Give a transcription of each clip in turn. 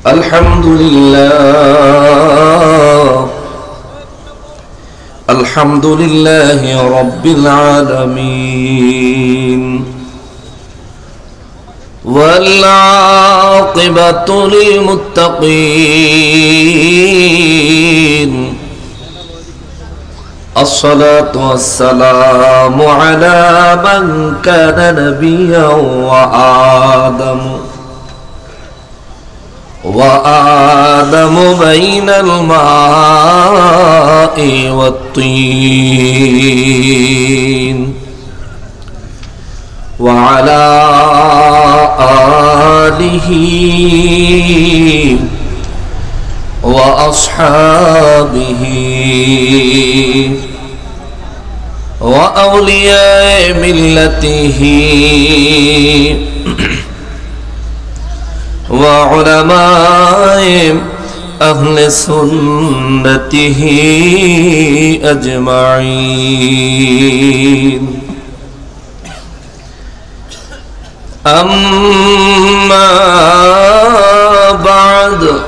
الحمد لله الحمد لله رب العالمين والعاقبة للمتقين الصلاة والسلام على من كان نبيا وآدم بين الماء والطين وعلى آله وأصحابه وأولياء ملته وعلماء أهل سنته أجمعين أما بعد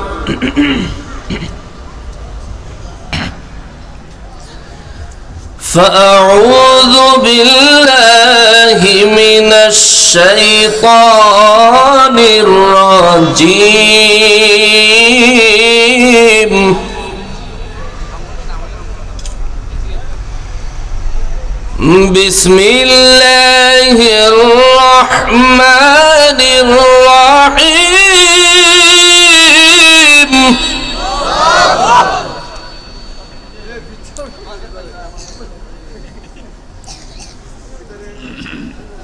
فأعوذ بالله من الشيطان الرجيم بسم الله الرحمن الرحيم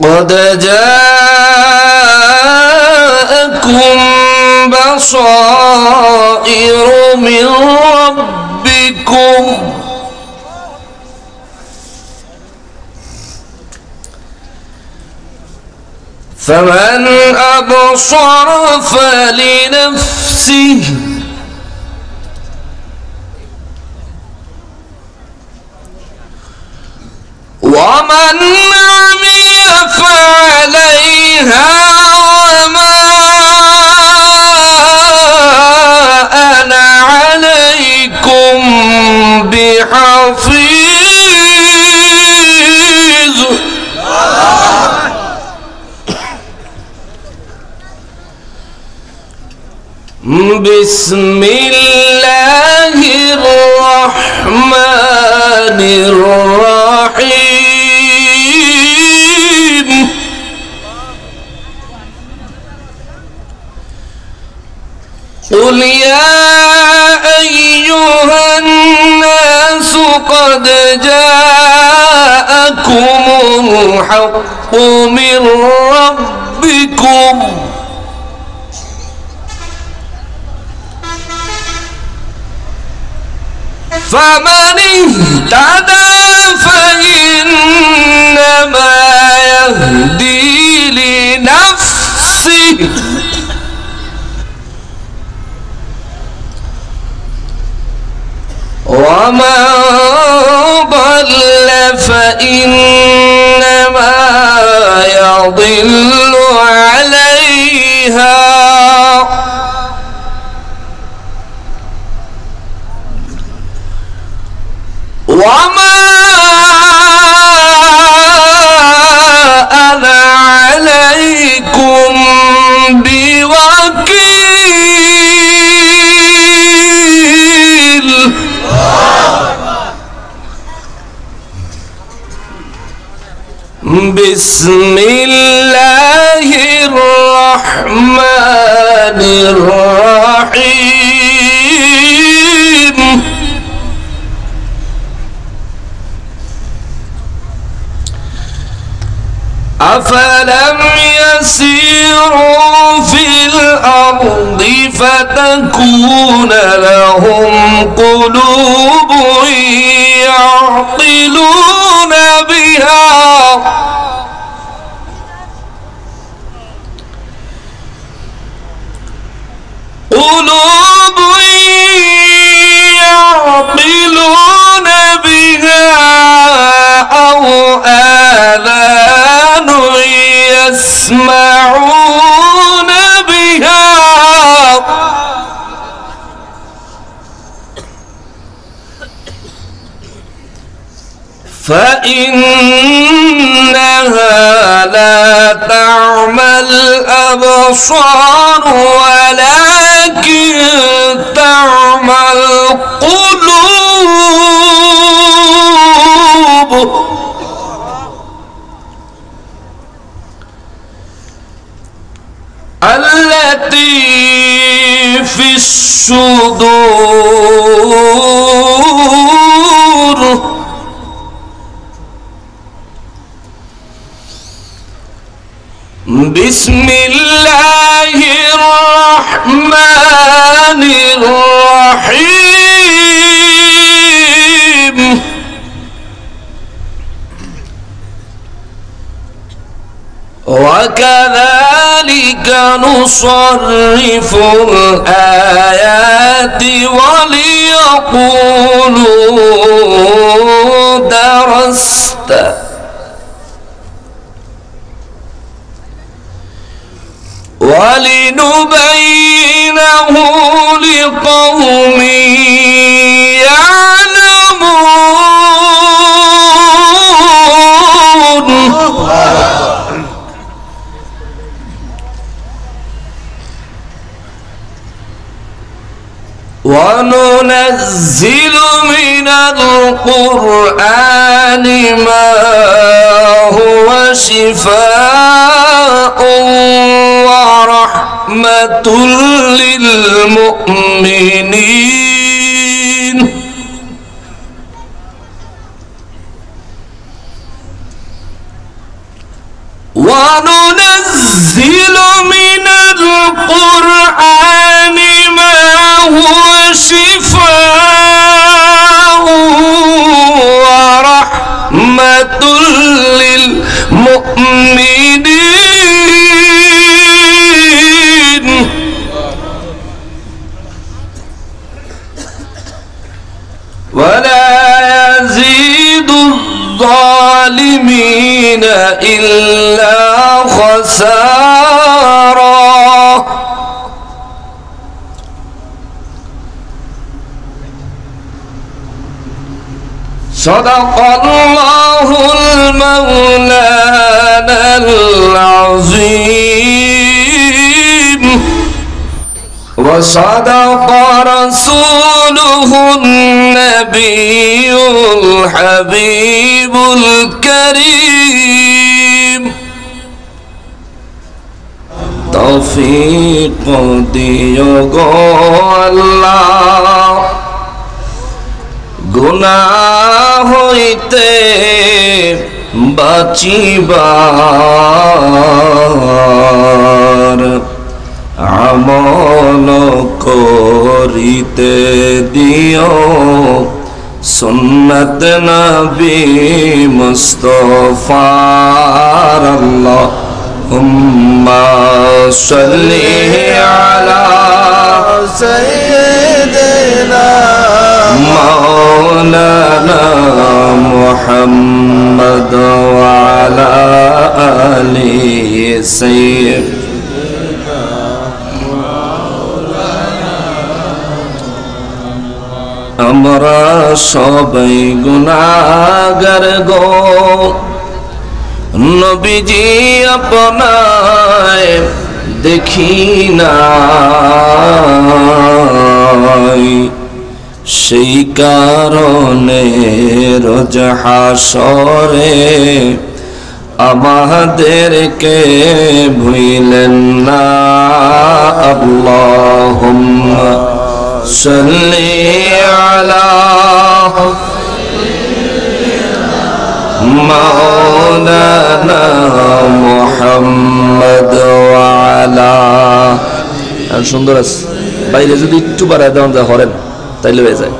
قد جاءكم بصائر من ربكم فمن أبصر فلنفسه ومن عمي فعليها وما أنا عليكم بحفيظ بسم الله الرحمن الرحيم قل يا أيها الناس قد جاءكم الحق من ربكم فمن اهتدى فإنما يهدي لنفسه ومن ضل فإنما يضل عليها وما أنا عليكم بوكيل بسم الله الرحمن الرحيم أفلم يسيروا في الأرض فتكون لهم قلوب يعقلون بها يعقلون بها أو آذان يسمعون بها فإنها لا تعمى الأبصار ولكن تعمى القلوب التي في الصدور. بسم الله الرحمن الرحيم. وكذلك نصرف الآيات وليقولوا درست ولنبينه لقوم يعلمون. وننزل من القرآن ما هو شفاء ورحمة للمؤمنين. وننزل من القرآن ما هو شفاء ورحمة للمؤمنين ولا يزيد الظالمين إلا خسارا. صدق الله المولانا العظيم وصدق رسوله النبي الحبيب الكريم. توفيق দিও গো আল্লাহ গুনাহ হইতে বাঁচিবার আমল করিতে দিও সুন্নত নবী মুস্তাফার। আল্লাহুম্মা সাল্লি আলা সাইয়্যিদিনা মাওলানা মুহাম্মদ ওয়া আলা আলি সাইয়্যিদিনা মাওলানা। আমরা সবাই গুনাহগার গো, নবীজি আপনায় দেখি নাই, সেই কারণে রোজ হাসরে আমাদেরকে ভুলেন না। আল্লাহুম্মা সাল্লি আলা মাওলানা মুহাম্মদ ওয়া আলা। আর সুন্দর আছে, বাইরে যদি একটু বাড়ায় দেওয়া যায় হরেন তাইলে হয়ে যায়।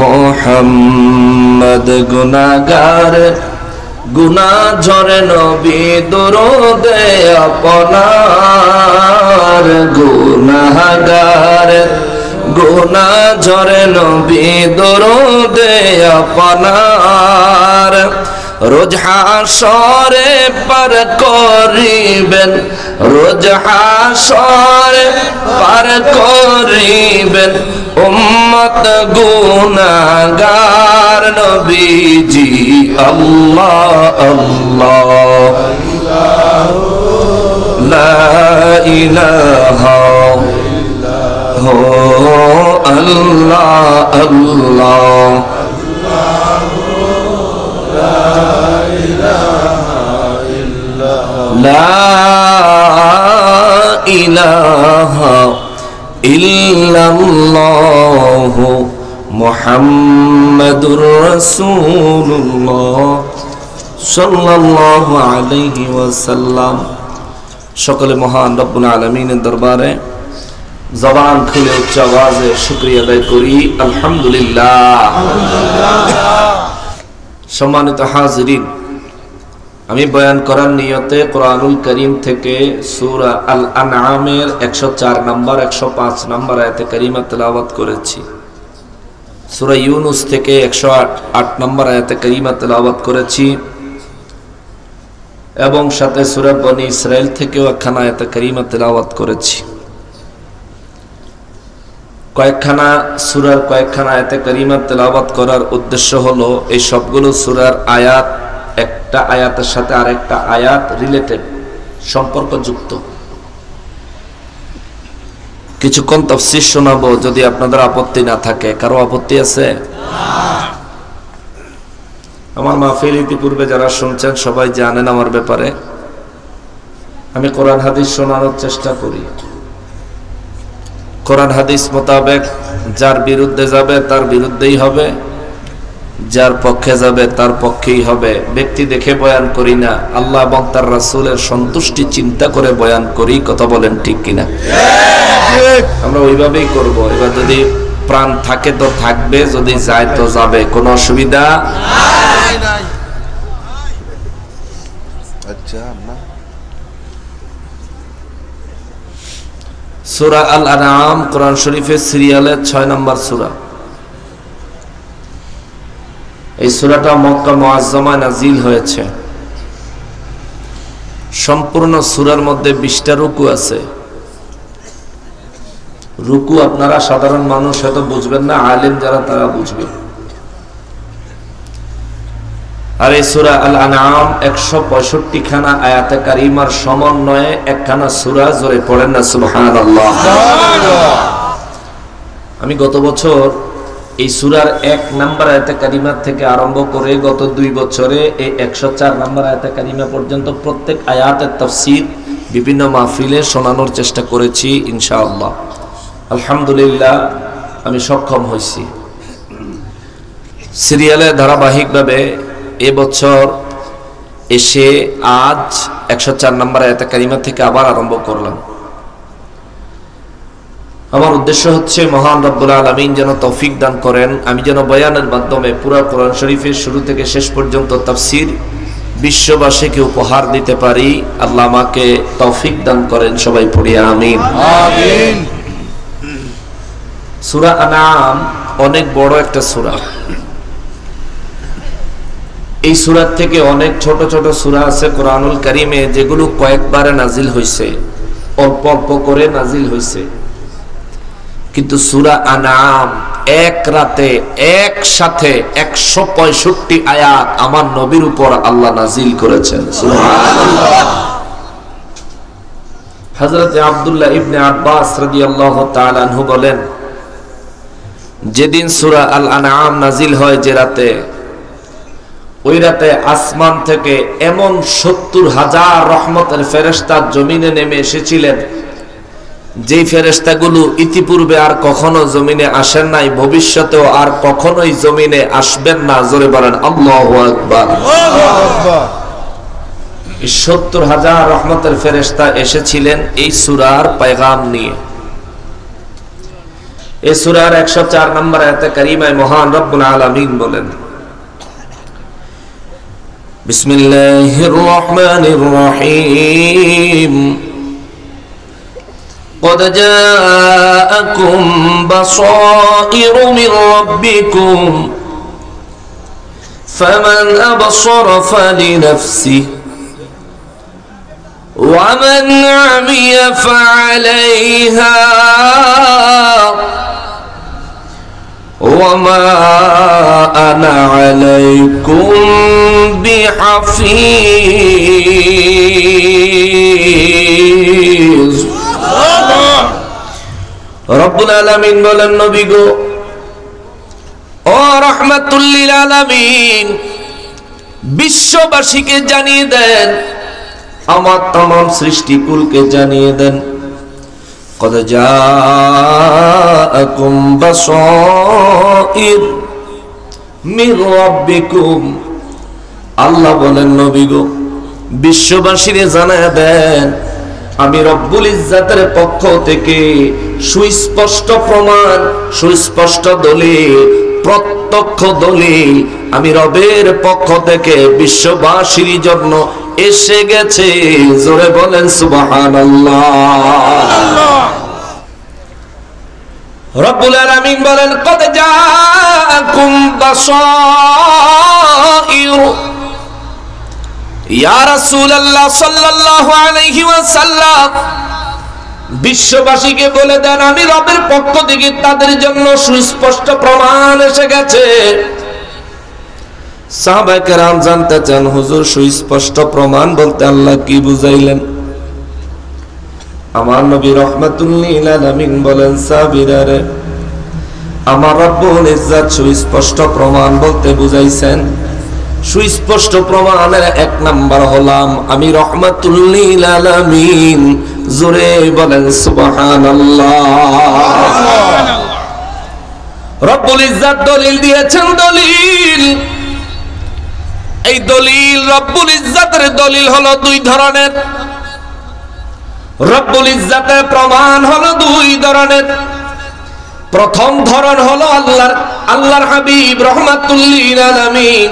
মুহাম্মদ গুনাহগার গুনা ঝরে নবী দরুদে আপনার, গুনাহগার গুনা ঝরে নবী দরুদে আপনার। রোজ হাসরে পার করিবেন, রোজ হাসরে পার করিবেন উম্মত গুনাহগার নবীজি। আল্লাহ আল্লাহ লা ইলাহা হো আল্লাহ আল্লাহ লা ইলাহা ইল্লাল্লাহ মুহাম্মাদুর রাসূলুল্লাহ সাল্লাল্লাহু আলাইহি ওয়াসাল্লাম। সকলে মহান রব্বুল আলামিনের দরবারে জবান খুলে উচ্চ আওয়াজে শুকরিয়া আদায় করি, আলহামদুলিল্লাহ। সম্মানিত হাজিরিন, আমি বয়ান করার নিয়তে কোরআনুল কারীম থেকে সূরা আল আনআমের 104 নম্বর 105 নম্বর আয়াতে কারিমা তেলাওয়াত করেছি। সূরা ইউনূস থেকে 108 নম্বর আয়াতে কারিমা তেলাওয়াত করেছি এবং সাথে সূরা বনী ইসরাইল থেকেও একখানা আয়াতে কারিমা তেলাওয়াত করেছি। কয়েকখানা সূরার কয়েকখানা আয়াতে কারিমা তেলাওয়াত করার উদ্দেশ্য হলো এই সবগুলো সূরার আয়াত একটা আয়াতের সাথে আরেকটা আয়াত রিলেটেড, সম্পর্কযুক্ত। কিছুক্ষণ তাফসীর শোনাবো যদি আপনাদের আপত্তি না থাকে। কারো আপত্তি আছে? আমার মাহফিল ইতিপূর্বে যারা শুনছেন সবাই জানেন আমার ব্যাপারে। আমি কোরআন হাদিস শোনানোর চেষ্টা করি। কোরআন হাদিস মোতাবেক যার বিরুদ্ধে যাবে তার বিরুদ্ধেই হবে, যার পক্ষে যাবে তার পক্ষেই হবে। ব্যক্তি দেখে বয়ান করি না, আল্লাহ এবং তার রাসূলের সন্তুষ্টি চিন্তা করে বয়ান করি। কথা বলেন ঠিক কিনা? আমরা ওইভাবেই করব। এবার যদি প্রাণ থাকে তো থাকবে, যদি যায় তো যাবে, কোনো অসুবিধা নাই। আচ্ছা, সূরা আল আনআম কোরআন শরীফের সিরিয়ালের 6 নম্বর সূরা। এই সূরাটা মক্কা মুআজ্জামায় নাজিল হয়েছে। সম্পূর্ণ সূরার মধ্যে 20টা রুকু আছে। রুকু আপনারা সাধারণ মানুষ হয়তো বুঝবেন না, আলেম যারা তারা বুঝবে। আর এই সূরা আল আনআম 165 খানা আয়াতে কারিমার সমন্বয়ে একখানা সূরা। জোরে পড়েন না সুবহানাল্লাহ। আমি গত বছর এই সূরার 1 নম্বর আয়াতে কারিমা থেকে আরম্ভ করে গত 2 বছরে এই 104 নম্বর আয়াতে কারিমা পর্যন্ত প্রত্যেক আয়াতের তাফসীর বিভিন্ন মাহফিলে শোনানোর চেষ্টা করেছি ইনশাআল্লাহ। আলহামদুলিল্লাহ আমি সক্ষম হয়েছি। সিরিয়ালে ধারাবাহিকভাবে এবছর এসে আজ 104 নম্বর আয়াতে কারিমা থেকে আবার আরম্ভ করলাম। আমার উদ্দেশ্য হচ্ছে মহান রব্বুল আলামিন যেন তৌফিক দান করেন, আমি যেন বয়ানের মাধ্যমে পুরো কোরআন শরীফের শুরু থেকে শেষ পর্যন্ত তাফসীর বিশ্ববাসীকে উপহার দিতে পারি। আল্লাহ আমাকে তৌফিক দান করেন, সবাই পড়ি আমিন। আমিন। সূরা আনআম অনেক বড় একটা সূরা। এই সূরা থেকে অনেক ছোট ছোট সূরা আছে কোরআনুল কারীমে, যেগুলো কয়েকবারে নাজিল হয়েছে, অল্প অল্প করে নাজিল হয়েছে। কিন্তু সূরা আনআম এক রাতে একসাথে 165 আয়াত আমার নবীর উপর আল্লাহ নাজিল করেছেন। সুবহানাল্লাহ। হযরত আব্দুল্লাহ ইবনে আব্বাস রাদিয়াল্লাহু তাআলা আনহু বলেন, যেদিন সূরা আল আনআম নাজিল হয় যে রাতে, ওই রাতে আসমান থেকে এমন 70,000 রহমতের ফেরেশতা জমিনে নেমে এসেছিলেন, যেই ফেরেশতাগুলো ইতিপূর্বে আর কখনো জমিনে আসেন নাই, ভবিষ্যতেও আর কখনোই জমিনে আসবেন না। জোরে বলেন আল্লাহু আকবার। 70,000 রহমতের ফেরেশতা এসেছিলেন এই সূরার পেগাম নিয়ে। এই সূরার 104 নম্বর আয়াতে কারিমায় মহান রব্বুল আলামিন বলেন, বিসমিল্লাহির রহমানির রহিম, قد جاءكم بصائر من ربكم فمن أبصر فلنفسه ومن عمي فعليها وما أنا عليكم بحفيظ রব্বুল আলামিন বলেন, নবী গো, ও রাহমাতুল লিল আলামিন, বিশ্ববাসীকে জানিয়ে দেন, আমার तमाम সৃষ্টিকুলকে জানিয়ে দেন, কদ জাআকুম বাসাইর মির রাব্বিকুম। আল্লাহ বলেন, নবী গো, বিশ্ববাসীকে জানায় দেন, আমি রব্বুল ইজ্জাতের পক্ষ থেকে সুস্পষ্ট প্রমাণ, সুস্পষ্ট দলিল, প্রত্যক্ষ দলিল আমি রবের পক্ষ থেকে বিশ্ববাসীর জন্য এসে গেছে। জোরে বলেন সুবহানাল্লাহ। রব্বুল আলামিন বলেন, কদ জাআকুম বাসাইর। ইয়া রাসূলুল্লাহ সাল্লাল্লাহু আলাইহি ওয়াসাল্লাম, বিশ্ববাসীকে বলে দেন, আমি রবের পক্ষ থেকে তাদের জন্য সুস্পষ্ট প্রমাণ এসে গেছে। সাহাবায়ে কেরাম জানতে চান, হুজুর সুস্পষ্ট প্রমাণ বলতে আল্লাহ কি বুঝাইলেন? আমার নবী রাহমাতুল লিল আলামিন বলেন, সাহাবীরা রে, আমার রব্বুল ইজ্জাত সুস্পষ্ট প্রমাণ বলতে বুঝাইছেন, সুস্পষ্ট প্রমাণের এক নাম্বার হলাম আমি রাহমাতুল লিল আলামিন। জোরে বলেন সুবহানাল্লাহ। রব্বুল ইজ্জাত দলিল দিয়েছেন, দলিল। এই দলিল, রব্বুল ইজ্জাতের দলিল হলো দুই ধরনের। রব্বুল ইজ্জাতের প্রমাণ হলো দুই ধরনের। প্রথম ধরন হলো আল্লাহর হাবিব রাহমাতুল লিল আলামিন,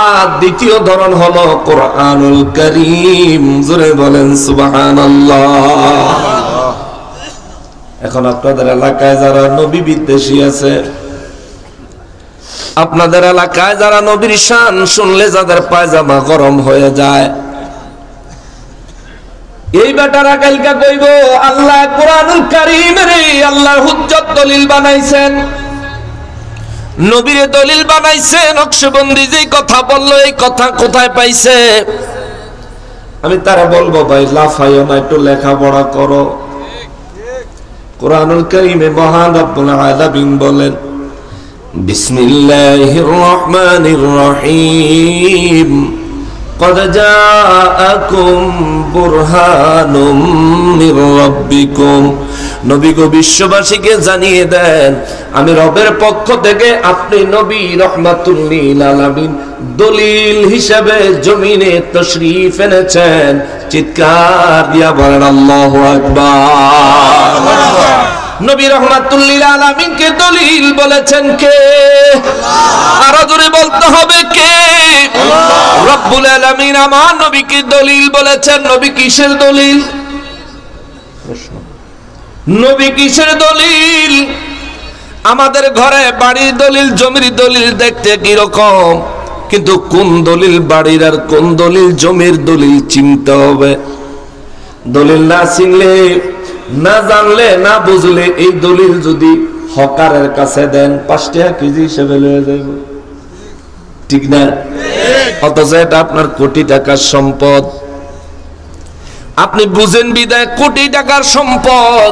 আর দ্বিতীয় ধরন হলো কোরআনুল কারীম। জোরে বলেন সুবহানাল্লাহ। এখন আপনাদের এলাকায় যারা নবী বিদ্বেষী আছে, আপনাদের এলাকায় যারা নবীর শান শুনলে যাদের পায়জামা গরম হয়ে যায়, এই বেটারা কালকা কইব আল্লাহ কোরআনুল কারীমের আল্লাহর হুজ্জত দলিল বানাইছেন, নবীরে দলিল বানাইছে, নকশবন্দি যে কথা বললো এই কথা কোথায় পাইছে? আমি তারা বলবো, ভাই লাফাইও না, একটু লেখাপড়া করো। কোরআনুল কারীমে মহান রব্বুল আলামিন বলেন, বিসমিল্লাহির রহমানির রহিম, قد جاءكم برهان من ربكم। নবী গো, বিশ্ববাসীকে জানিয়ে দেন, আমি রবের পক্ষ থেকে আপনি নবী রাহমাতুল লিল আলামিন দলিল হিসেবে জমিনে তশরীফ এনেছেন। চিৎকার দিয়া বলেন আল্লাহু আকবার। নবী রাহমাতুল লিল আলামিনকে দলিল বলেছেন কে? আরো জোরে বলতে হবে কে? রব্বুল আলামিন আমার নবীকে দলিল বলেছেন। নবী কিসের দলিল? নবী কিসের দলিল? আমাদের ঘরে বাড়ির দলিল, জমির দলিল দেখতে কি রকম, কিন্তু কোন দলিল বাড়ির আর কোন দলিল জমির দলিল চিনতে হবে। দলিল না চিনলে, না জানলে, না বুঝলে এই দলিল যদি হকারের কাছে দেন 5 টাকা কেজি হিসেবে লয়ে যাইব, ঠিক না? অথচ এটা আপনার কোটি টাকার সম্পদ। আপনি বুঝেন বিদায় কোটি টাকার সম্পদ,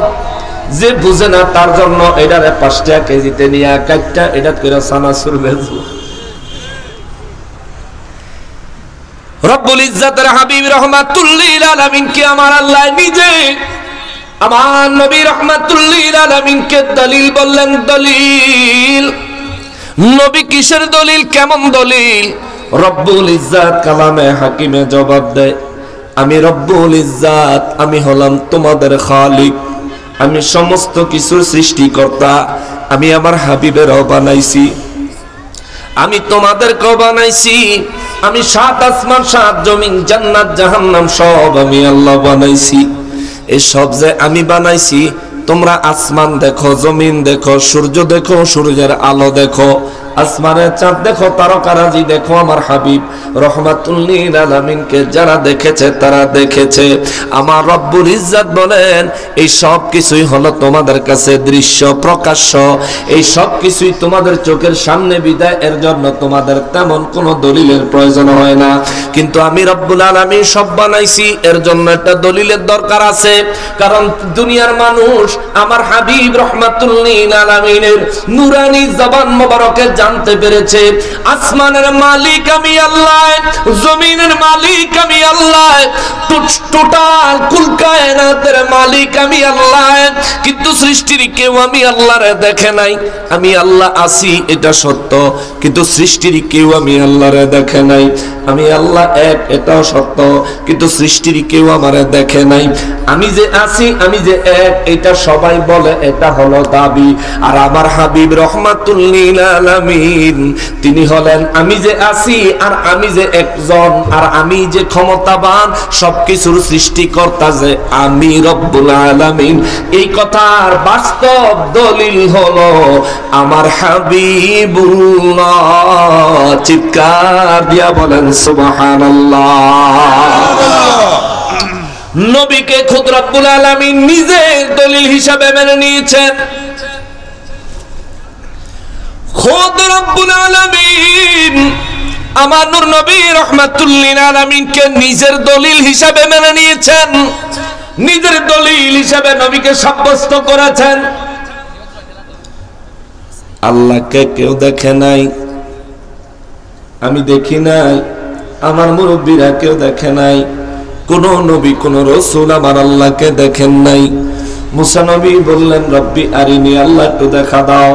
যে বুঝে না তার জন্য এটারে 5 টাকা কেজিতে নিয়ে কাটটা এটা করে সানাসুর বেচব। রব্বুল ইজ্জাতের হাবিব রাহমাতুল লিল আলামিন কে আমার আল্লাহ নিজে আমার নবী রাহমাতুল লিল আলামিনকে দলিল বললেন। দলিল, নবী কিসের দলিল, কেমন দলিল? রব্বুল ইজ্জাত কালামে হাকিমে জবাব দেয়, আমি রব্বুল ইজ্জাত, আমি হলাম তোমাদের খালিক, আমি সমস্ত কিছুর সৃষ্টিকর্তা, আমি আমার হাবিবেরও বানাইছি, আমি তোমাদেরকেও বানাইছি, আমি 7 আসমান 7 জমিন জান্নাত জাহান্নাম সব আমি আল্লাহ বানাইছি। এই সব যে আমি বানাইছি, তোমরা আসমান দেখো, জমিন দেখো, সূর্য দেখো, সূর্যের আলো দেখো, আসমানের চাঁদ দেখো, তারকারাজি দেখো, আমার হাবিব রহমাতুল লিল আলামিনকে যারা দেখেছে তারা দেখেছে। আমার রব্বুল ইজ্জত বলেন এই সব কিছুই হলো তোমাদের কাছে দৃশ্য প্রকাশ্য, এই সব কিছুই তোমাদের চোখের সামনে বিদায়, এর জন্য তোমাদের তেমন কোনো দলিলের প্রয়োজন হয় না। কিন্তু আমি রব্বুল আলামিন সব বানাইছি, এর জন্য একটা দলিলের দরকার আছে। কারণ দুনিয়ার মানুষ আমার হাবিব রহমাতুল লিল আলামিনের নূরানি জবান মোবারকে জানতে পেরেছে আসমানের মালিক আমি আল্লাহ, জমিনের মালিক আমি আল্লাহ, টোটাল কুল কায়নাতের মালিক আমি আল্লাহ। কিন্তু সৃষ্টির কেউ আমি আল্লাহরে দেখে নাই। আমি আল্লাহ আছি এটা সত্য, কিন্তু সৃষ্টির কেউ আমি আল্লাহরে দেখে নাই। আমি আল্লাহ এক এটাও সত্য, কিন্তু সৃষ্টির কেউ আমারে দেখে নাই। আমি যে আছি, আমি যে এক, এটা সবাই বলে, এটা হলো দাবি। আর আমার হাবিব রহমাতুল লিল আলামিন তিনি হলেন আমি যে আছি, আর আমি যে একজন, আর আমি যে ক্ষমতাবান, সবকিছুর সৃষ্টিকর্তা যে আমি রব্বুল আলামিন, এই কথার বাস্তব দলিল হলো আমার হাবিবুল্লাহ। চিৎকার দিয়া বলেন সুবহানাল্লাহ। নবীকে খুদ রব্বুল আলামিন নিজের দলিল হিসাবে মেনে নিয়েছেন। খুদ রব্বুল আলামিন আমার নূর নবী রহমাতুল লিল আলামিনকে নিজের দলিল হিসাবে মেনে নিয়েছেন, নিজের দলিল হিসাবে নবীকে সাব্যস্ত করেছেন। আল্লাহকে কেউ দেখে নাই, আমি দেখি নাই, আমার মুরব্বীরা কেউ দেখে নাই, কোন নবী কোন রাসূল আমার আল্লাহকে দেখেন নাই। মুসা নবী বললেন রব্বি আরিনি, আল্লাহ একটু দেখা দাও।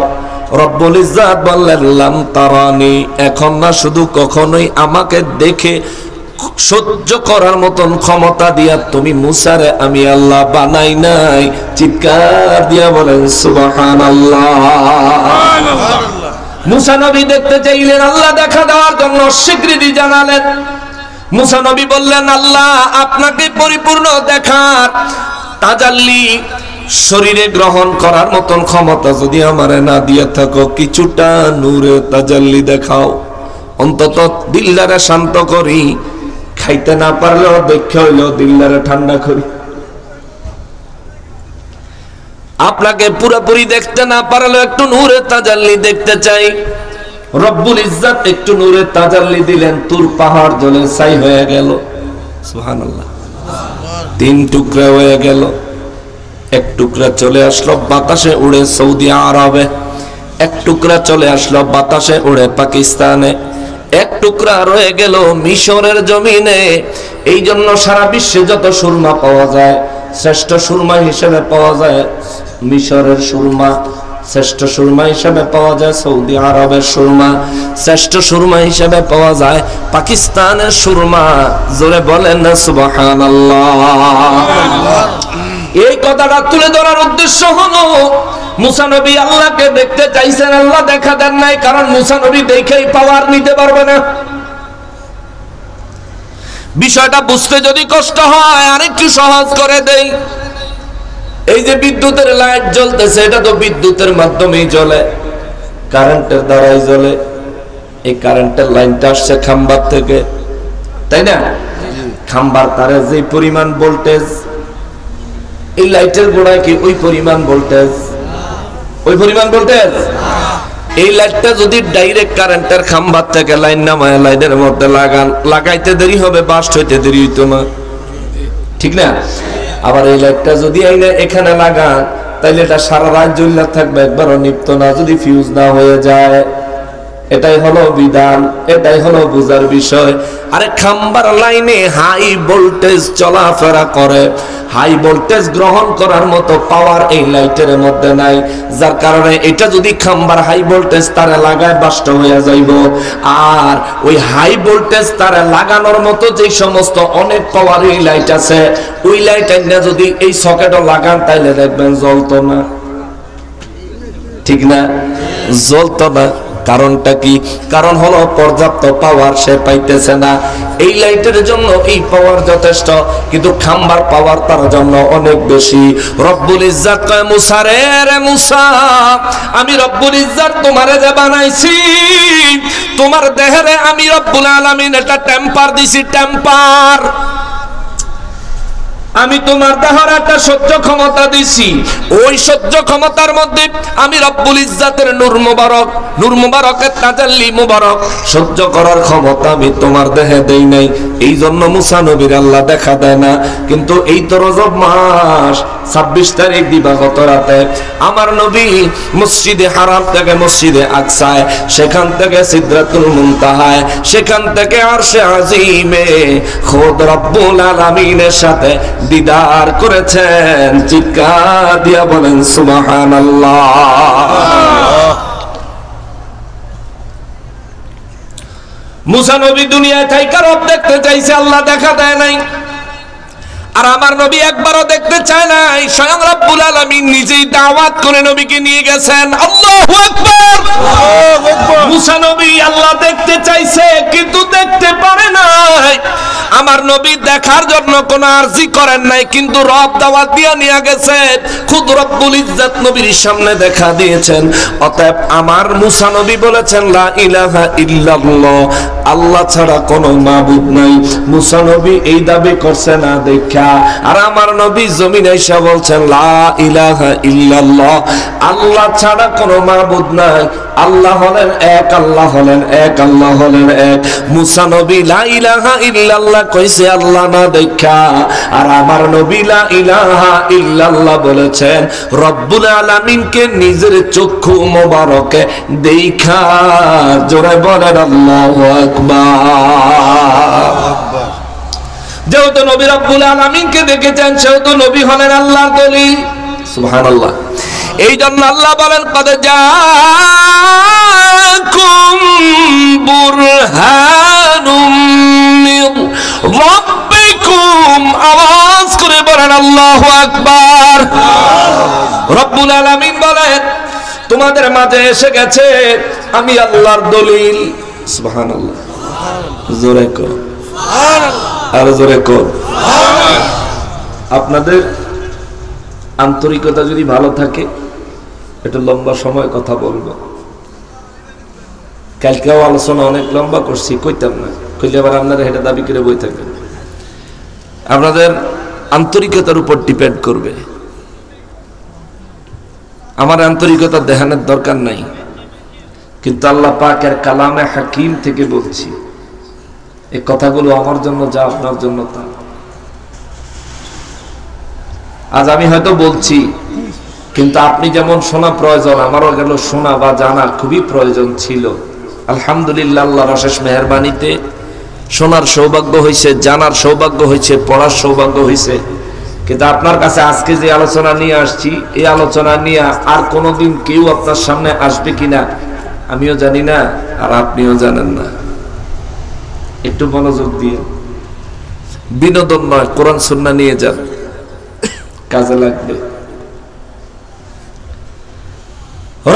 রব্বুল ইজ্জত বললেন লাম তারানি, এখন না, শুধু কখনোই আমাকে দেখে সহ্য করার মতন ক্ষমতা দিয়া তুমি মুসারে আমি আল্লাহ বানাই নাই। চিৎকার দিয়া বলেন সুবহানাল্লাহ। মুসা নবী দেখতে চাইলেন, আল্লাহ দেখা দেওয়ার জন্য স্বীকৃতি জানালেন। মুসা নবী বললেন আল্লাহ আপনাকে পরিপূর্ণ দেখার তাজাল্লি শরীরে গ্রহণ করার মতন ক্ষমতা যদি আমারে না দিয়ে থাকো, কিছুটা নূরে তাজাল্লি দেখাও, অন্তত দিলদারে শান্ত করি, খাইতে না পারলেও দেখে হইলেও দিলদারে ঠান্ডা করি। আপনাকে পুরোপুরি দেখতে না পারলেও একটু নূরে তাজাল্লি দেখতে চাই। রব্বুল ইজ্জত একটু নূরে তাজাল্লি দিলেন, তুর পাহাড় জ্বলে ছাই হয়ে গেল। সুবহানাল্লাহ। 3 টুকরা হয়ে গেল। এক টুকরা চলে আসলো বাতাসে উড়ে সৌদি আরবে, এক টুকরা চলে আসলো বাতাসে উড়ে পাকিস্তানে, এক টুকরা রয়ে গেল মিশরের জমিনে। এই জন্য সারা বিশ্বে যত সুরমা পাওয়া যায়, শ্রেষ্ঠ সুরমা হিসেবে পাওয়া যায় মিশরের সুরমা, শ্রেষ্ঠ সুরমা হিসেবে পাওয়া যায় সৌদি আরবের সুরমা, শ্রেষ্ঠ সুরমা হিসেবে পাওয়া যায় পাকিস্তানের সুরমা। জোরে বলেন না সুবহানাল্লাহ। এই কথাটা তুলে ধরার উদ্দেশ্য হলো মুসা নবী আল্লাহকে দেখতে চাইছেন, আল্লাহ দেখা দেন নাই, কারণ মুসা নবী দেখেই পাওয়ার নিতে পারবে না। বিষয়টা বুঝতে যদি কষ্ট হয় আরেকটু সহজ করে দেই। এই যে বিদ্যুতের লাইট জ্বলতেছে, এটা তো বিদ্যুতের মাধ্যমেই জ্বলে, কারেন্টের দ্বারাই জ্বলে। এই কারেন্টের লাইনটা আসছে খাম্বার থেকে, তাই না? খাম্বার তারে যে পরিমাণ ভোল্টেজ, এই লাইটের গোড়ায় কি ওই পরিমাণ ভোল্টেজ? ওই পরিমাণ ভোল্টেজ। এই লাইটটা যদি ডাইরেক্ট কারেন্টের খাম্বার থেকে লাইন নামায় লাইনের মধ্যে লাগাইতে দেরি হবে, বাস্ট হইতে দেরি হইতো না, ঠিক না? আবার এই লাইটটা যদি এখানে লাগান তাইলে এটা সারা রাত জ্বলতে থাকবে, একবারও নিভতো না যদি ফিউজ না হয়ে যায়। এটাই হলো বিধান, এটাই হলো বুঝার বিষয়। আরে খাম্বার লাইনে হাই ভোল্টেজ চলাফেরা করে, হাই ভোল্টেজ গ্রহণ করার মতো পাওয়ার এই লাইটের মধ্যে নাই, যার কারণে এটা যদি খাম্বার হাই ভোল্টেজ তারে লাগায় বাস্ট হয়ে যাইব। আর ওই হাই ভোল্টেজ তারে লাগানোর মতো যে সমস্ত অনেক পাওয়ার এই লাইট আছে, ওই লাইট আইনা যদি এই সকেটও লাগান তাইলে দেখবেন জ্বলতো না, ঠিক না? জ্বলতো না। কারণটা কি? কারণ হলো পর্যাপ্ত পাওয়ার সে পাইতেছে না। এই লাইটের জন্য এই পাওয়ার যথেষ্ট, কিন্তু খাম্বার পাওয়ার তার জন্য অনেক বেশি। রব্বুল ইজ্জাত কয় মুসা রে মুসা, আমি রব্বুল ইজ্জাত তোমারে যে বানাইছি, তোমার দেহেরে আমি রব্বুল আলামিন এটা টেম্পার দিছি, টেম্পার। আমি তোমার দেহের একটা সহ্য ক্ষমতা দিছি, ওই সহ্য ক্ষমতার মধ্যে আমি রব্বুল ইজ্জাতের নূর মুবারকের তাজাল্লি মুবারক সহ্য করার ক্ষমতা আমি তোমার দেহে দেই নাই। এই জন্য মুসা নবীর আল্লাহ দেখা দেয় না। কিন্তু এই তো রজব মাস 26 তারিখ দিবাগত রাতে আমার নবী মসজিদে হারাম থেকে মসজিদে আকসায়, সেখান থেকে সিদরাতুল মুনতাহায়, সেখান থেকে আরশে আজিমে খোদ রব্বুল আলামিনের সাথে দিদার করেছেন। চিৎকার দিয়া বলেন সুবহানাল্লাহ। মুসা নবী দুনিয়ায় থাইকা রব দেখতে চাইছে, আল্লাহ দেখা দেয় নাই। আর আমার নবী একবারও দেখতে চায় নাই। স্বয়ং রব্বুল আলামিন নিজেই দাওয়াত করে নবীকে নিয়ে গেছেন। আল্লাহু আকবার। মুসা নবী আল্লাহ দেখতে চাইছে কিন্তু দেখতে পারে নাই। আমার নবী দেখার জন্য কোনো আরজি করেন নাই, কিন্তু রব দাওয়াত দিয়ে নিয়ে গেছে। খুদ রব্বুল ইজ্জাত নবীর সামনে দেখা দিয়েছেন। অতএব আমার মুসা নবী বলেছেন লা ইলাহা ইল্লাল্লাহ, আল্লাহ ছাড়া কোনো মাবুদ নাই। মুসা নবী এই দাবি করছে না দেখা, আর আমার নবী জমিনে এসে বলছেন লা ইলাহা ইল্লাল্লাহ, আল্লাহ ছাড়া কোনো মাবুদ নাই। আল্লাহ হলেন এক, আল্লাহ হলেন এক, আল্লাহ হলেন এক। মুসা নবী লা ইলাহা ইল্লাল্লাহ কইছে আল্লাহ না দেখা, আর আমার নবী লা ইলাহা ইল্লাল্লাহ বলেছেন রব্বুল আলামিনকে নিজের চক্ষু মোবারকে দেখা। জোরে বলেন আল্লাহু আকবার। যেহেতু নবী রব্বুল আলামিনকে দেখেছেন, সেহেতু নবী হলেন আল্লাহর দলিল। সুবহানাল্লাহ। এই জন্য আল্লাহ বলেন কদ জাআকুম বুরহানুম মির রাব্বিকুম। আওয়াজ করে বলেন আল্লাহু আকবার। রব্বুল আলামিন বলেন তোমাদের মাঝে এসে গেছে আমি আল্লাহর দলিল। সুবহানাল্লাহ। জোরে কর, আর জোরে কর। আপনাদের আন্তরিকতা যদি ভালো থাকে, একটু লম্বা সময় কথা বলবো। কালকেও আলোচনা অনেক লম্বা করছি, কইতাম না, কইলে আবার আপনারা এটা দাবি করে বই থাকবেন। আপনাদের আন্তরিকতার উপর ডিপেন্ড করবে। আমার আন্তরিকতা দেখানোর দরকার নাই, কিন্তু আল্লাহ পাকের কালামে হাকিম থেকে বলছি, এই কথাগুলো আমার জন্য যা আপনার জন্য তা। আজ আমি হয়তো বলছি, কিন্তু আপনি যেমন শোনা প্রয়োজন, আমারও গেল শোনা বা জানা খুবই প্রয়োজন ছিল। আলহামদুলিল্লাহ, আল্লাহর অশেষ মেহেরবানিতে শোনার সৌভাগ্য হয়েছে, জানার সৌভাগ্য হয়েছে, পড়ার সৌভাগ্য হয়েছে। কিন্তু আপনার কাছে আজকে যে আলোচনা নিয়ে আসছি, এই আলোচনা নিয়ে আর কোনোদিন কেউ আপনার সামনে আসবে কিনা আমিও জানি না, আর আপনিও জানেন না। একটু মনোযোগ দিয়ে, বিনোদন নয়, কোরআন সুন্নাহ নিয়ে যান, কাজে লাগবে।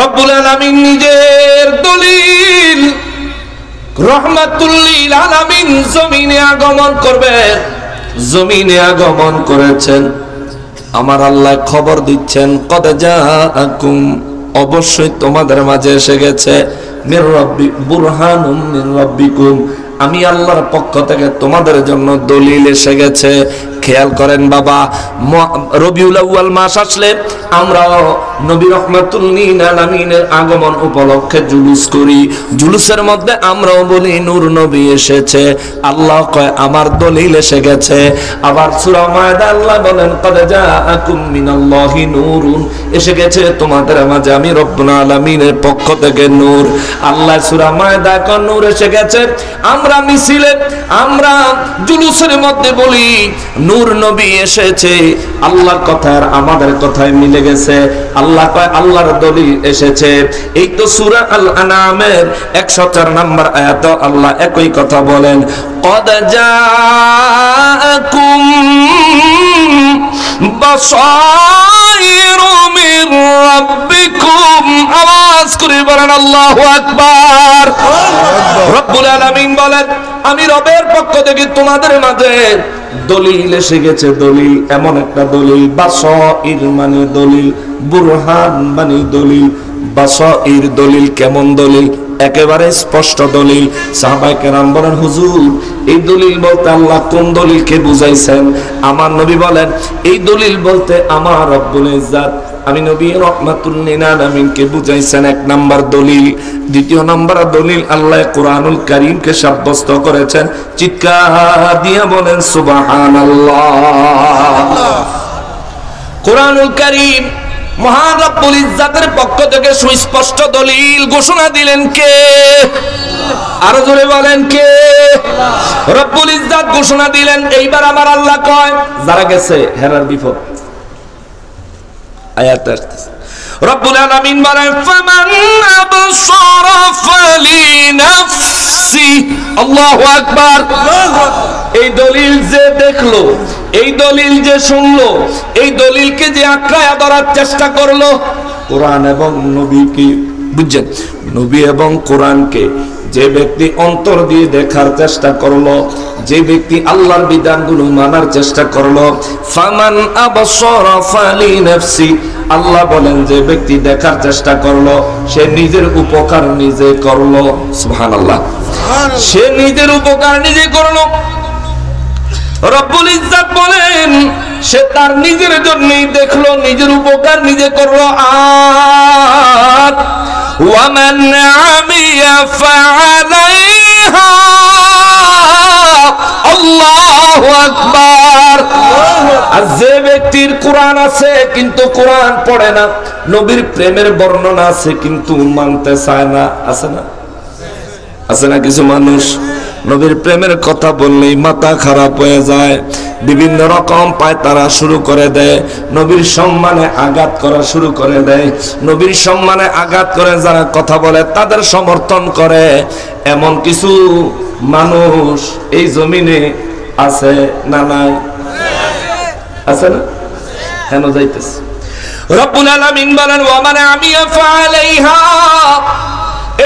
রব্বুল আলামিন নিজের দলিল রহমাতুল লিল আলামিন জমিনে আগমন করবেন, জমিনে আগমন করেছেন। আমার আল্লাহ খবর দিচ্ছেন কদ জাআকুম, অবশ্যই তোমাদের মাঝে এসে গেছে মির রাব্বি বুরহানুম মির রাব্বিকুম, আমি আল্লাহর পক্ষ থেকে তোমাদের জন্য দলিল এসে গেছে। খেয়াল করেন বাবা, রবিউল আউয়াল মাস আসলে আমরাও নবী রহমাতুল লিল আলামিনের আগমন উপলক্ষে জুলুস করি। জুলুসের মধ্যে আমরাও বলি নূর নবী এসেছে। আল্লাহ কয় আমার দলিল এসে গেছে। আবার সূরা মায়দা আল্লাহ বলেন কদ জাআকুম মিনাল্লাহি নূরুন, এসে গেছে তোমাদের মাঝে আমি রব্বুল আলামিনের পক্ষ থেকে নূর। আল্লাহ সূরা মায়দা কয় নূর এসে গেছে। আমরা মিছিলে, আমরা জুলুসের মধ্যে বলি নূর নবী এসেছে। আল্লাহর কথা আর আমাদের কথায় মিলে গেছে। আল্লাহ কয় আল্লাহর দলিল এসেছে। এই তো সূরা আল আনামের 104 নম্বর আয়াত আল্লাহ একই কথা বলেন, কদ জাআকুম বাসাইরু মির রাব্বিকুম। আওয়াজ আওয়াজ করে বলেন আল্লাহু আকবার। রব্বুল আলামিন বলেন আমি রবের পক্ষ থেকে তোমাদের মাঝে দলিল এসে গেছে। দলিল এমন একটা দলিল, বাসাইর মানে দলিল, বুরহান মানে দলিল। বাসাইর দলিল কেমন দলিল? একেবারে স্পষ্ট দলিল। সাহাবায়ে কেরাম বলেন হুজুর এই দলিল বলতে আল্লাহ কোন দলিলকে বুঝাইছেন? আমার নবী বলেন এই দলিল বলতে আমার রব্বুল ইজ্জত আমি নবী রাহমাতুল লিল আলামিনকে বুঝাইছেন এক নাম্বার দলিল। দ্বিতীয় নাম্বার দলিল আল্লাহ কোরআনুল কারীমকে সাব্যস্ত করেছেন। চিৎকার দিয়ে বলেন সুবহানাল্লাহ। কোরআনুল কারীম মহান রব্বুল ইজ্জতের পক্ষ থেকে সুস্পষ্ট দলিল ঘোষণা দিলেন কে? আরো জোরে বলেন কে? রব্বুল ইজ্জত ঘোষণা দিলেন। এইবার আমার আল্লাহ কয় যারা গেছে হেরার বিপদ। আয়াত আসছে রব্বুল আলামিন বলেন ফামান আবসারা ফালিনাফসি। আল্লাহু আকবার। এই দলিল যে দেখলো, এই দলিল যে শুনলো, এই দলিলকে যে আঁকড়ায় ধরার চেষ্টা করলো, কোরআন এবং নবীকে বুঝছেন, নবী এবং কোরআনকে যে ব্যক্তি অন্তর দিয়ে দেখার চেষ্টা করলো, যে ব্যক্তি আল্লাহর বিধানগুলো মানার চেষ্টা করলো, ফামান আবসারা ফালিনাফসি, আল্লাহ বলেন যে ব্যক্তি দেখার চেষ্টা করলো সে নিজের উপকার নিজে করলো। সুবহানাল্লাহ। সে নিজের উপকার নিজে করলো। রব্বুল ইজ্জত বলেন সে তার নিজের জন্যই দেখলো, নিজের উপকার নিজে করলো। আর ওয়ামান আমিয়া ফাআলাইহা। আল্লাহু আকবার। আর যে ব্যক্তির কোরআন আছে কিন্তু কোরআন পড়ে না, নবীর প্রেমের বর্ণনা আছে কিন্তু মানতে চায় না, আছে না? আছে না? কিছু মানুষ নবীর প্রেমের কথা বললেই মাথা খারাপ হয়ে যায়, বিভিন্ন রকম পায়তারা শুরু করে দেয়, নবীর সম্মানে আঘাত করা শুরু করে দেয়। নবীর সম্মানে আঘাত করে যারা কথা বলে তাদের সমর্থন করে, এমন কিছু মানুষ এই জমিনে আছে না নাই? আছে না? কেন যাইতেছে? রব্বুল আলামিন বলেন ওয়ামান আমিয়া ফাআলাইহা।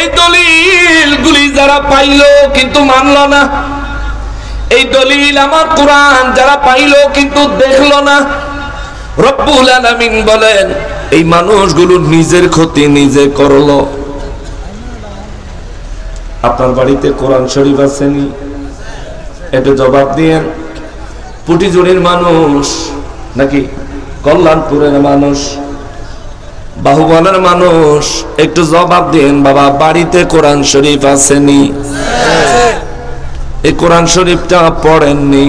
এই দলিলগুলি যারা পাইলো কিন্তু মানলো না, এই দলিল আমার কোরআন যারা পাইলো কিন্তু দেখলো না, রব্বুল আলামিন বলেন এই মানুষগুলো নিজের ক্ষতি নিজে করলো। আপনার বাড়িতে কোরআন শরীফ আছেনি? একটু জবাব দিয়েন। পুটিজুড়ির মানুষ নাকি কল্যাণপুরের মানুষ, বাহুবলের মানুষ, একটু জবাব দিন বাবা, বাড়িতে কোরআন শরীফ আসেনি? এই কোরআন শরীফটা পড়েননি?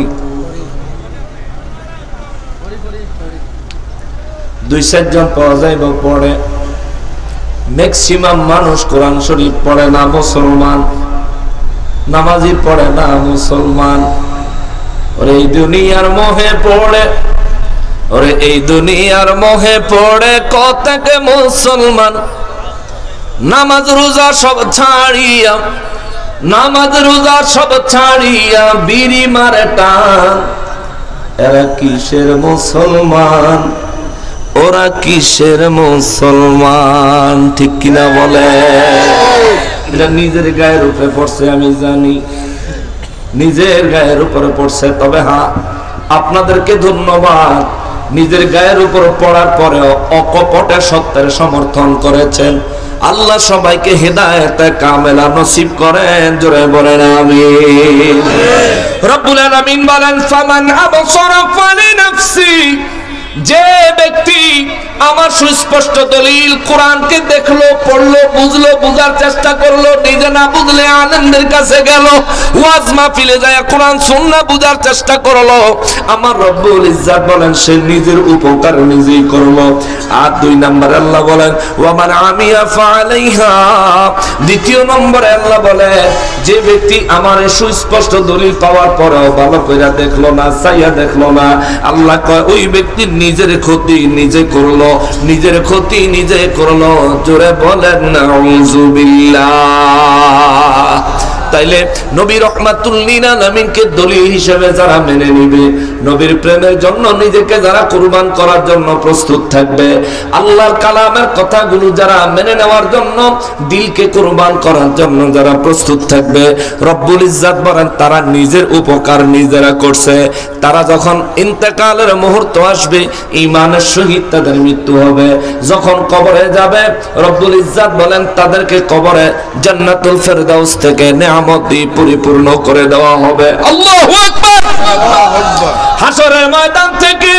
দুই চারজন পাওয়া যায় বা পড়ে, ম্যাক্সিমাম মানুষ কোরআন শরীফ পড়ে না। মুসলমান নামাজি পড়ে না মুসলমান। ওরে এই দুনিয়ার মোহে পড়ে, ওরে এই দুনিয়ার মোহে পড়ে কতক মুসলমান, নামাজ রোজা সব ছাড়িয়া, নামাজ রোজা সব ছাড়িয়া বিড়ি মারে টান। এরা কিসের মুসলমান? ওরা কিসের মুসলমান? ঠিক কিনা বলে? এটা নিজের গায়ের উপরে পড়ছে, আমি জানি নিজের গায়ের উপরে পড়ছে। তবে হ্যাঁ, আপনাদেরকে ধন্যবাদ, নিজের গায়ের উপর পড়ার পরেও অকপটে সত্যের সমর্থন করেছেন। আল্লাহ সবাইকে হেদায়েতে কামেলা নসিব করেন, জোরে বলেন আমিন। রব্বুল আলামিন বলেন ফামান আবসারা ফালিনাফসি। যে ব্যক্তি আমার সুস্পষ্ট দলিল কোরআনকে দেখলো, পড়লো, বুঝলো, বুঝার চেষ্টা করলো, নিজে না বুঝলে আলেমদের কাছে গেল, ওয়াজ মাহফিলে যায় কোরআন সুন্নাহ বুঝার চেষ্টা করলো, আমার রব্বুল ইজ্জত বলেন সে নিজের উপকার নিজেই করলো। আর দুই নম্বরে আল্লাহ বলেন ওয়ামান আমিয়া ফাআলাইহা। দ্বিতীয় নম্বরে আল্লাহ বলে যে ব্যক্তি আমার সুস্পষ্ট দলিল পাওয়ার পরেও ভালো করে দেখলো না, চাইয়া দেখলো না, আল্লাহ কয় ওই ব্যক্তি নিজের ক্ষতি নিজে করলো, নিজের ক্ষতি নিজে করলো। জোরে বলেন নাউযুবিল্লাহ। তাইলে নবী রাহমাতুল লিল আলামিনকে দলিল হিসেবে যারা মেনে নিবে, নবীর প্রেমের জন্য নিজেকে যারা কুরবান করার জন্য প্রস্তুত থাকবে, আল্লাহর কালামের কথাগুলো যারা মেনে নেওয়ার জন্য দিলকে কুরবান করার জন্য যারা প্রস্তুত থাকবে, রব্বুল ইজ্জত বলেন তারা নিজের উপকার নিজেরা করছে। তারা যখন ইন্তেকালের মুহূর্ত আসবে, ঈমানের সহিত তাদের মৃত্যু হবে। যখন কবরে যাবে, রব্বুল ইজ্জত বলেন তাদেরকে কবরে জান্নাতুল ফেরদাউস থেকে নিয়ামত দিয়ে পরিপূর্ণ করে দেওয়া হবে। আল্লাহু আকবার। হাসরের ময়দান থেকে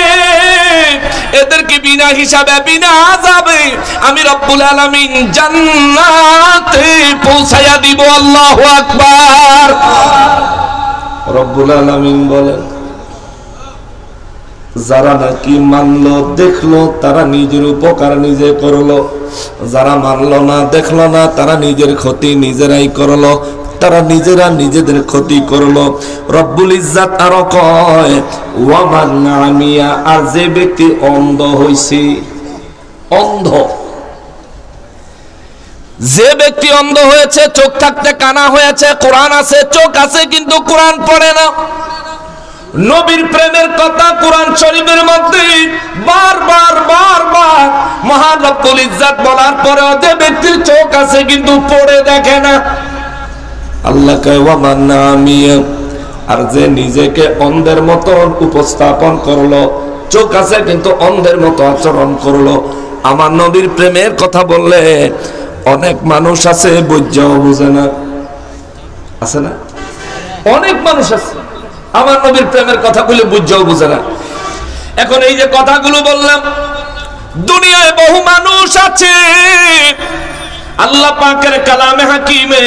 এদেরকে বিনা হিসাবে বিনা আযাবে আমি রব্বুল আলামিন জান্নাতে পৌঁছায়া দিব। আল্লাহু আকবার। রব্বুল আলামিন বলেন যারা নাকি মানলো দেখলো তারা নিজের উপকার নিজে করলো, যারা মানলো না দেখলো না তারা নিজের ক্ষতি নিজেরাই করলো, তারা নিজেরা নিজেদের ক্ষতি করলো। রব্বুল ইজ্জত আরো কয় ওয়ামান আমিয়া, আর যে ব্যক্তি অন্ধ হইছে, অন্ধ, যে ব্যক্তি অন্ধ হয়েছে, চোখ থাকতে কানা হয়েছে, কোরআন আছে, চোখ আছে কিন্তু কোরআন পড়ে না, নবীর প্রেমের কথা কোরআন শরীফের মধ্যে বারবার বারবার মহান রব্বুল ইজ্জত বলার পরেও যে ব্যক্তির চোখ আছে কিন্তু পড়ে দেখে না, আল্লাহ কয় ওয়ামান আমিয়া, আর যে নিজেকে অন্ধের মতো উপস্থাপন করলো, চোখ আছে কিন্তু অন্ধের মতো আচরণ করলো। আমার নবীর প্রেমের কথা বললে অনেক মানুষ আছে বুঝাও বুঝে না, আছে না? অনেক মানুষ আছে আমার নবীর প্রেমের কথাগুলো বুঝাও বুঝে না। এখন এই যে কথাগুলো বললাম, দুনিয়ায় বহু মানুষ আছে আল্লাহ পাকের কালামে হাকিমে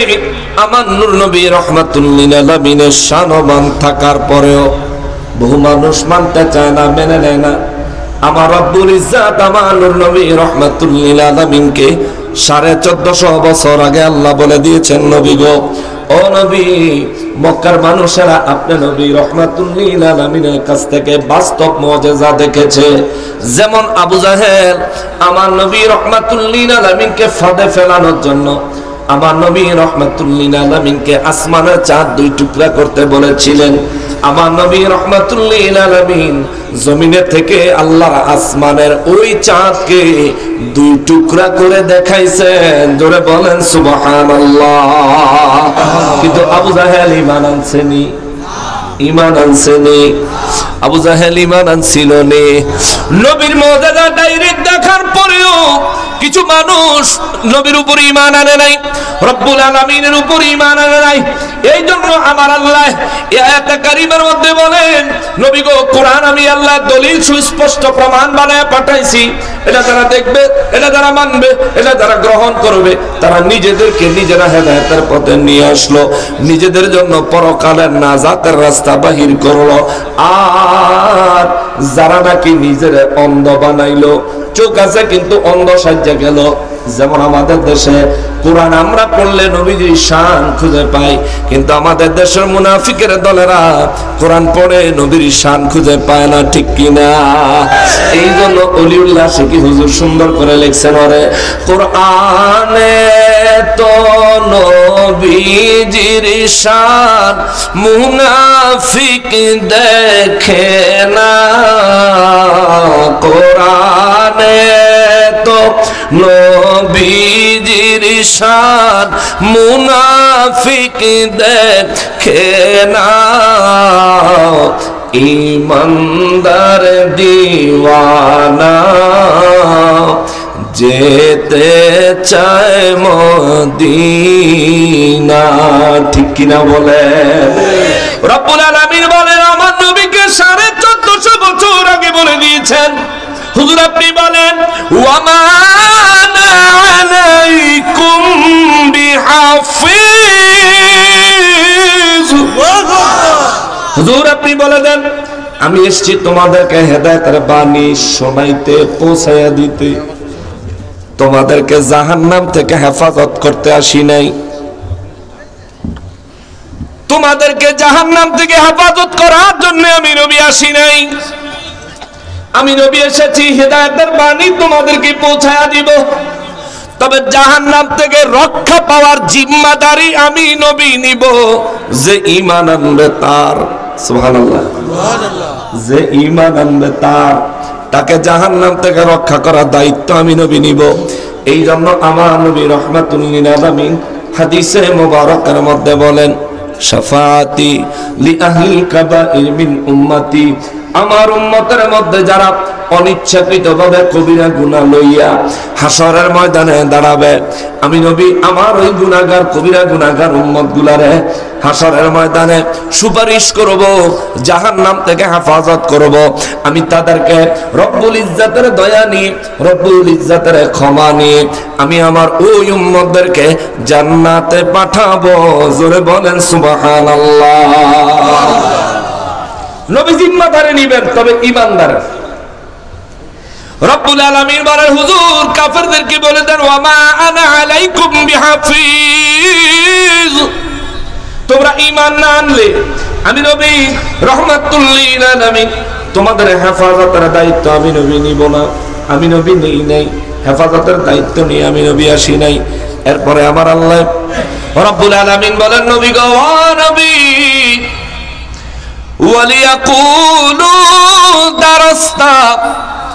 আমার নূর নবী রাহমাতুল লিল আলামিনের শানবান থাকার পরেও বহু মানুষ মানতে চায় না, মেনে নেয় না। আমার রব্বুল ইজ্জত আমার নূর নবী রাহমাতুল লিল আলামিনকে 1450 বছর আগে আল্লাহ বলে দিয়েছেন, নবী গো, ও নবী, মক্কার মানুষেরা আপনি নবী রাহমাতুল লিল আলামিনের কাছ থেকে বাস্তব মুজিজা দেখেছে। যেমন আবু জাহেল আমার নবী রাহমাতুল লিল আলামিনকে ফাঁদে ফেলানোর জন্য আমার নবী রাহমাতুল লিল আলামিনকে আসমানের চাঁদ 2 টুকরা করতে বলেছিলেন। আমার নবী রাহমাতুল লিল আলামিন জমিনের থেকে আল্লাহর আসমানের ওই চাঁদকে 2 টুকরা করে দেখাইছেন। জোরে বলেন সুবহানাল্লাহ। কিন্তু আবু জাহেল ঈমান আনছেনি, ঈমান আনছেনি, আবু জাহেল ঈমান আনছিল নে। নবীর মুজিজা ডাইরেক্ট দেখার পরেও কিছু মানুষ নবীর উপর ঈমান আনে নাই, রব্বুল আলামিনের উপর ঈমান আনে নাই। এই জন্য আমার আল্লাহ এই আয়াতে কারিমার মধ্যে বলেন, নবী গো, কোরআন আমি আল্লাহ দলিল সুস্পষ্ট প্রমাণ বানায় পাঠাইছি। এটা যারা দেখবে, এটা যারা মানবে, এটা যারা গ্রহণ করবে, তারা নিজেদেরকে নিজেরা হেদায়েতের পথে নিয়ে আসলো, নিজেদের জন্য পরকালের নাজাতের রাস্তা বাহির করলো। আর যারা নাকি নিজের অন্ধ বানাইলো, চোখ আছে কিন্তু অন্ধ সাজ্জা গেল। যেমন আমাদের দেশে কোরআন আমরা পড়লে নবীজির শান খুঁজে পাই, কিন্তু আমাদের দেশের মুনাফিকের দলেরা কোরআন পড়ে নবীর শান খুঁজে পায় না, ঠিক কিনা? এই জন্য অলিউল্লাহ শেখি হুজুর সুন্দর করে লিখছেন, ওরে কোরআনে তো নবীজির শান মুনাফিক দেখে না, কোরআনে তো নবীজির শান মুনাফিক দেখে না, ইমানদার দিওয়ানা যেতে চায় মদিনা, ঠিক কিনা বলে? রব্বুল আলামিন বলেন আমার নবীকে 1450 বছর আগে বলে দিয়েছেন। হুজুর আপনি বলেন ওয়ামা আলাইকুম বিহাফিজ, হুজুর আপনি বলে দেন আমি এসেছি তোমাদেরকে হেদায়েতের বাণী শোনাইতে, পৌঁছাইয়া দিতে, তোমাদেরকে জাহান্নাম থেকে হেফাজত করতে আসি নাই। তোমাদেরকে জাহান্নাম থেকে হেফাজত করার জন্য আমি নবী আসি নাই। আমি নবী এসেছি হেদায়েতের বাণী তোমাদেরকে পৌঁছায়া দিব। তবে জাহান্নাম থেকে রক্ষা পাওয়ার জিম্মাদারি আমি নবী নিব। যে ঈমান আনবে তার, সুবহানাল্লাহ, যে ঈমান আনবে তাকে জাহান্নাম থেকে রক্ষা করার দায়িত্ব আমি নবী নিব। এই জন্য আমার নবী রাহমাতুল লিল আলামিন হাদিসে মুবারাকার মধ্যে বলেন, শাফাআতি লি আহলিল কাবাইর মিন উম্মতি, আমার উম্মতের মধ্যে যারা অনিচ্ছাকৃতভাবে কবিরা গুনাহ লইয়া হাসরের ময়দানে দাঁড়াবে, আমি নবী আমার ওই গুনাহগার কবিরা গুনাহগার উম্মত গুলারে হাসরের ময়দানে সুপারিশ করব, জাহান্নাম থেকে হেফাজত করব। আমি তাদেরকে রব্বুল ইজ্জতের দয়া নিয়ে, রব্বুল ইজ্জতের ক্ষমা নিয়ে আমি আমার ওই উম্মতদেরকে জান্নাতে পাঠাবো। জোরে বলেন সুবহানাল্লাহ। নবী জিম্মাদারি নিবেন, তবে ঈমানদার। রব্বুল আলামিন বলেন, হুজুর কাফেরদেরকে বলে দেন, ওয়া মা আনা আলাইকুম বিহাফিজ, তোমরা ঈমান না আনলে আমি নবী রাহমাতুল লিল আলামিন তোমাদের হেফাজতের দায়িত্ব আমি নবী নিব না। আমি নবী নেই নাই, হেফাজতের দায়িত্ব নিয়ে আমি নবী আসি নাই। এরপরে আমার আল্লাহ রব্বুল আলামিন বলেন, নবী গো, ও নবী, ওয়ালিয়াকুলু দারাস্তা,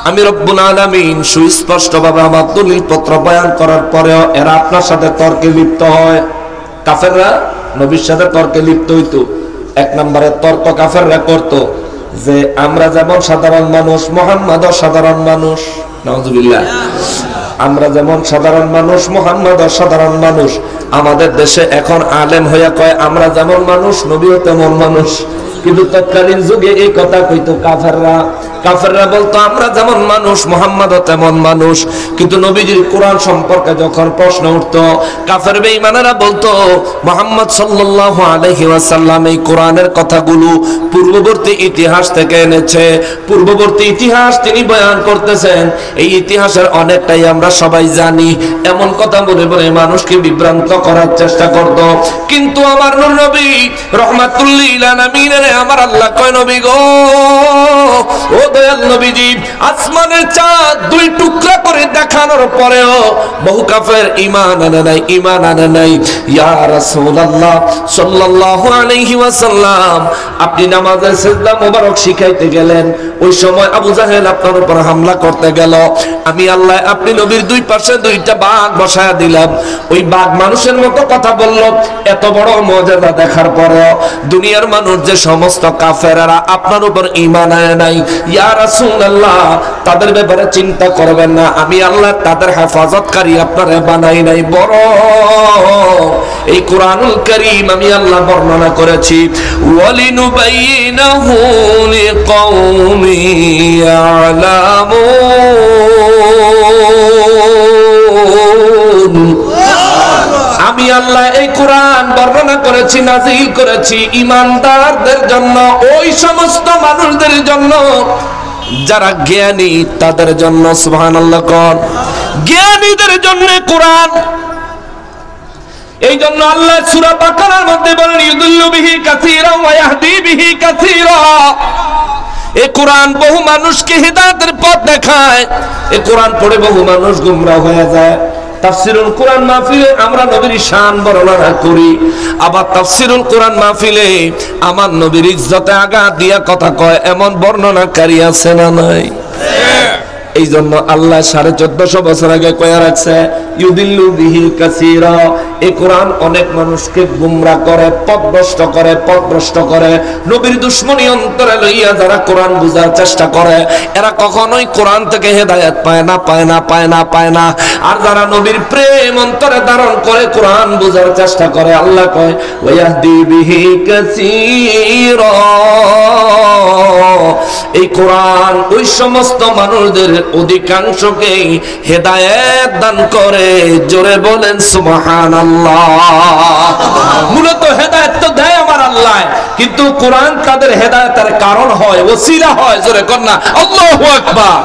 আমি রব্বুল আলামিন সুস্পষ্টভাবে আমার দলিল পত্র বয়ান করার পরেও এরা আপনার সাথে তর্কে লিপ্ত হয়। কাফেররা নবীর সাথে তর্কে লিপ্ত হইতো। এক নম্বরে তর্ক কাফেররা করত যে আমরা যেমন সাধারণ মানুষ, মুহাম্মদও সাধারণ মানুষ। নাউজুবিল্লাহ। আমরা যেমন সাধারণ মানুষ, মুহাম্মদও সাধারণ মানুষ। আমাদের দেশে এখন আলেম হইয়া কয় আমরা যেমন মানুষ, নবীও তেমন মানুষ। কিন্তু তৎকালীন যুগে এই কথা কইতো কাফেররা। কাফেররা বলতো আমরা যেমন মানুষ, মুহাম্মদও তেমন মানুষ। কিন্তু নবীজির কোরআন সম্পর্কে যখন প্রশ্ন উঠতো, কাফের বেঈমানেরা বলতো মুহাম্মদ সাল্লাল্লাহু আলাইহি ওয়াসাল্লাম এই কোরআনের কথাগুলো পূর্ববর্তী ইতিহাস থেকে এনেছে, পূর্ববর্তী ইতিহাস তিনি বয়ান করতেছেন, এই ইতিহাসের অনেকটাই আমরা সবাই জানি। এমন কথা বলে বলে মানুষকে বিভ্রান্ত করার চেষ্টা করত। কিন্তু আমার নূর নবী রাহমাতুল লিল আলামিনের আমার আল্লাহ কয়, নবী গো, ও দয়াল নবীজি, আসমানের চাঁদ দুই টুকরা করে দেখানোর পরেও বহু কাফের ঈমান আনে নাই, ঈমান আনে নাই। ইয়া রাসূলুল্লাহ সাল্লাল্লাহু আলাইহি ওয়াসাল্লাম, আপনি নামাজের সিজদা মোবারক শিখাইতে গেলেন, ওই সময় আবু জাহেল আপনার উপর হামলা করতে গেল। আমি আল্লাহ আপনি নবীর দুই পাশে দুইটা বাঘ বসায়া দিলাম। ওই বাঘ মানুষের মতো কথা বলল। এত বড় মুজিজা দেখার পরেও দুনিয়ার মানুষ যে সমস্ত কাফেররা আপনার উপর ঈমান আনে নাই, ইয়া রাসূলুল্লাহ, তাদের ব্যাপারে চিন্তা করবেন না, আমি আল্লাহ তাদের হেফাজতকারী আপনারে বানাই নাই। বড় এই কোরআনুল কারীম আমি আল্লাহ বর্ণনা করেছি, ওয়ালিনুবাইয়িনাহু লিকাওমি ইয়ালামুন। আমি আল্লাহ এই কোরআন বর্ণনা করেছি, নাযিল করেছি ঈমানদারদের জন্য, ওই সমস্ত মানুষদের জন্য যারা জ্ঞানী, তাদের জন্য। সুবহানাল্লাহ। কোন জ্ঞানীদের জন্য কোরআন। এই জন্য আল্লাহ সূরা বাকারার মধ্যে বলেন, ইউদিল্লু বিহি কাসীরা ওয়া ইয়াহদি বিহি কাসীরা। এই কোরআন বহু মানুষকে হিদায়াতের পথ দেখায়। এই কোরআন পড়ে বহু মানুষ গোমরাহ হয়ে যায়। তাফসিরুল কোরআন মাহফিলে আমরা নবীর শান বর্ণনা করি, আবার তাফসিরুল কোরআন মাহফিলে আমার নবীর ইজ্জতে আঘাত দিয়া কথা কয়, এমন বর্ণনাকারী আছে না নাই? এই জন্য আল্লাহ 1450 বছর আগে কয়া রাখছে, ইউদিল্লু বিহি কাসীরা। এই কোরআন অনেক মানুষকে গুমরাহ করে, পথভ্রষ্ট করে, পথভ্রষ্ট করে। নবীর দুশমনী অন্তরে লইয়া যারা কোরআন বুঝার চেষ্টা করে, এরা কখনোই কোরআন থেকে হেদায়েত পায় না, পায় না, পায় না, পায় না। আর যারা নবীর প্রেম অন্তরে ধারণ করে কোরআন বুঝার চেষ্টা করে, আল্লাহ কয়, ওয়ায়াহদি বিহি কাসীরা। এই কোরআন ওই সমস্ত মানুষদের অধিকাংশকে হেদায়েত দান করে। জোরে বলেন সুবহানাল্লাহ। মূলত হেদায়েত তো দেয় আমার আল্লাহ, কিন্তু কোরআন তাদের হেদায়েতের কারণ হয়, ওসিলা হয়। জোরে কর না আল্লাহু আকবার।